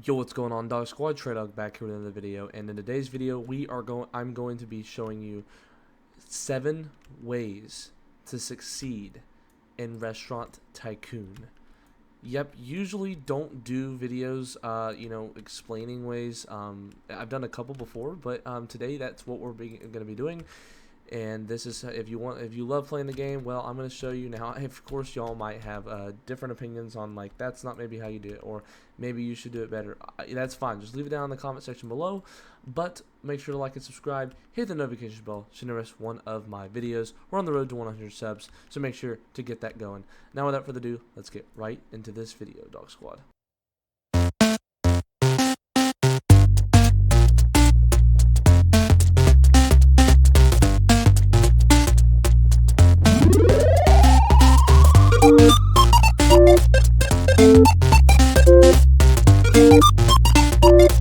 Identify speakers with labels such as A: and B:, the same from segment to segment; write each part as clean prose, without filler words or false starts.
A: Yo, what's going on, Dog Squad? TreyDog back here with another video, and in today's video, I'm going to be showing you 7 ways to succeed in Restaurant Tycoon. Yep, usually don't do videos, explaining ways. I've done a couple before, but today that's what we're going to be doing. And this is if you love playing the game. Well, I'm going to show you now. Of course, y'all might have different opinions on, like, that's not maybe how you do it, or maybe you should do it better. That's fine. Just leave it down in the comment section below. But make sure to like and subscribe. Hit the notification bell so you never miss one of my videos. We're on the road to 100 subs, so make sure to get that going. Now, without further ado, let's get right into this video, Dog Squad.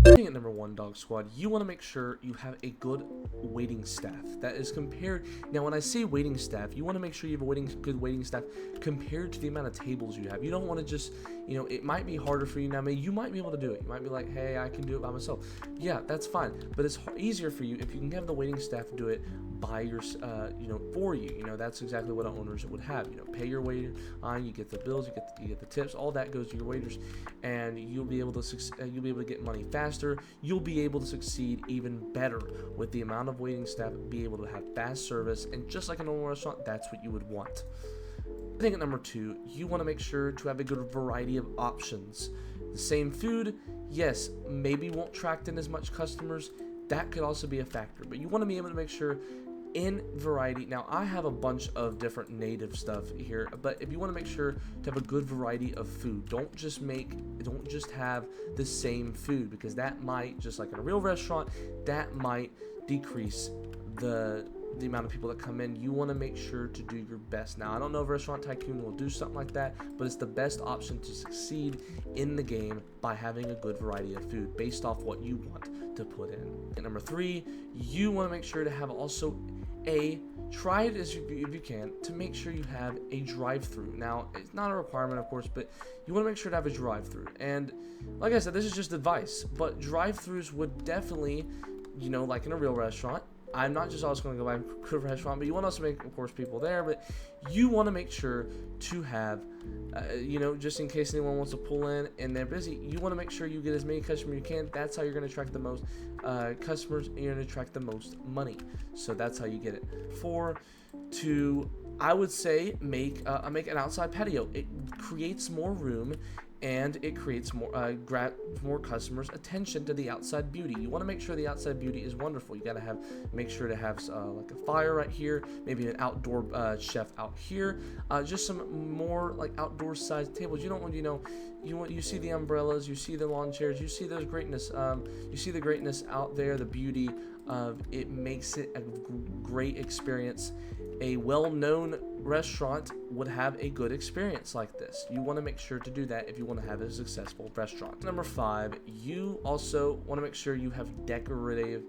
A: At number 1, Dog Squad, you want to make sure you have a good waiting staff that is compared. Now, when I say waiting staff, you want to make sure you have a good waiting staff compared to the amount of tables you have. You don't want to just, it might be harder for you now. Maybe you might be able to do it. You might be like, hey, I can do it by myself. Yeah, that's fine. But it's easier for you if you can have the waiting staff do it by your, for you. That's exactly what owners would have. Pay your waiter on. You get the bills. You get the tips. All that goes to your waiters, and you'll be able to get money faster. You'll be able to succeed even better with the amount of waiting staff, be able to have fast service, and just like a normal restaurant, that's what you would want. I think at number 2, you want to make sure to have a good variety of options. The same food, yes, maybe won't attract in as much customers. That could also be a factor, but you want to be able to make sure in variety. Now, I have a bunch of different native stuff here, but if you want to make sure to have a good variety of food, don't just have the same food, because that might, just like in a real restaurant, that might decrease the amount of people that come in. You want to make sure to do your best. Now, I don't know if Restaurant Tycoon will do something like that, but it's the best option to succeed in the game by having a good variety of food based off what you want to put in. And number 3, you want to make sure to have also try it if you can, to make sure you have a drive-through. Now, it's not a requirement, of course, but you want to make sure to have a drive-through. And like I said, this is just advice, but drive-throughs would definitely, like in a real restaurant, I'm not just always going to go by a restaurant, but you want to also make, of course, people there, but you want to make sure to have, just in case anyone wants to pull in and they're busy, you want to make sure you get as many customers as you can. That's how you're going to attract the most customers, and you're going to attract the most money. So that's how you get it. 4, to, I would say, make an outside patio. It creates more room, and it creates more customers' attention to the outside beauty. You want to make sure the outside beauty is wonderful. You got to make sure to have like a fire right here, maybe an outdoor chef out here, just some more like outdoor sized tables. You don't want, you see the umbrellas, you see the lawn chairs, you see those greatness, you see the greatness out there, the beauty of it makes it a great experience. A well-known restaurant would have a good experience like this. You want to make sure to do that if you want to have a successful restaurant. Number 5, you also want to make sure you have decorative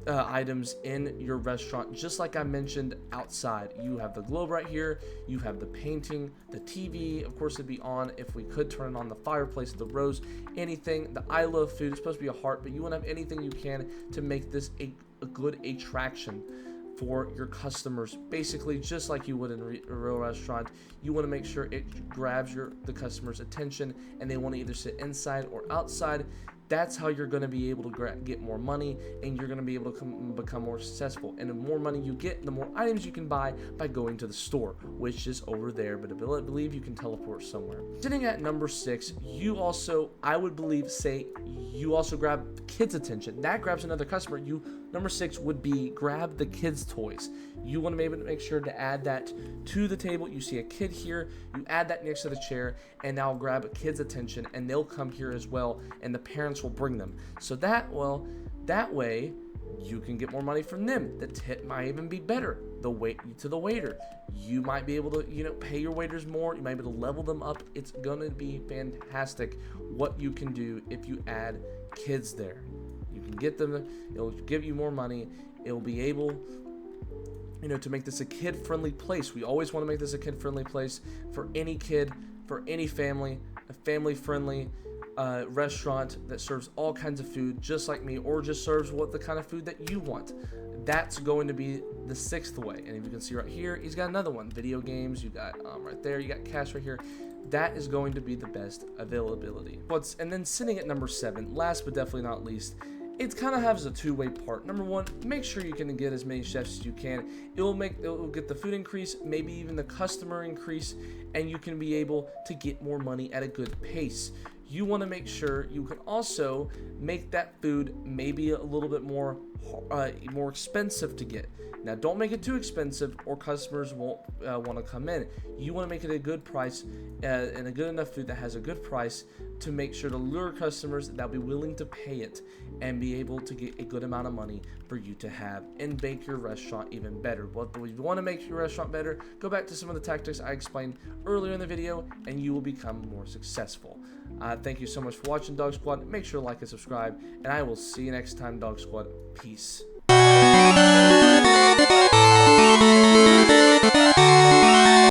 A: items in your restaurant, just like I mentioned outside. You have the globe right here, you have the painting, the TV, of course it'd be on if we could turn on, the fireplace, the rose, anything. The I love food, it's supposed to be a heart, but you want to have anything you can to make this a good attraction for your customers. Basically, just like you would in a real restaurant, you want to make sure it grabs the customer's attention, and they want to either sit inside or outside. That's how you're going to be able to get more money, and you're going to be able to become more successful. And the more money you get, the more items you can buy by going to the store, which is over there, but I believe you can teleport somewhere. Sitting at number 6, you also, I would believe, you also grab kids' attention. That grabs another customer. Number 6 would be grab the kids' toys. You want to be able to make sure to add that to the table. You see a kid here, you add that next to the chair, and now grab a kid's attention, and they'll come here as well, and the parents will bring them. So that way you can get more money from them. The tip might even be better. The waiter. You might be able to, pay your waiters more. You might be able to level them up. It's gonna be fantastic what you can do if you add kids there. You can get them. It'll give you more money. It'll be able, to make this a kid-friendly place. We always want to make this a kid-friendly place for any kid, for any family, a family-friendly restaurant that serves all kinds of food just like me, or just serves what the kind of food that you want. That's going to be the 6th way. And if you can see right here, he's got another one, video games. You got right there, you got cash right here. That is going to be the best availability. And then sitting at number 7, last but definitely not least, it kind of has a two-way part. Number one, make sure you can get as many chefs as you can. It will get the food increase, maybe even the customer increase, and you can be able to get more money at a good pace. You want to make sure you can also make that food maybe a little bit more expensive to get. Now, don't make it too expensive or customers won't want to come in. You want to make it a good price and a good enough food that has a good price to make sure to lure customers that'll be willing to pay it and be able to get a good amount of money for you to have and make your restaurant even better. But if you want to make your restaurant better, go back to some of the tactics I explained earlier in the video and you will become more successful. Thank you so much for watching, Dog Squad. Make sure to like and subscribe, and I will see you next time, Dog Squad. Peace.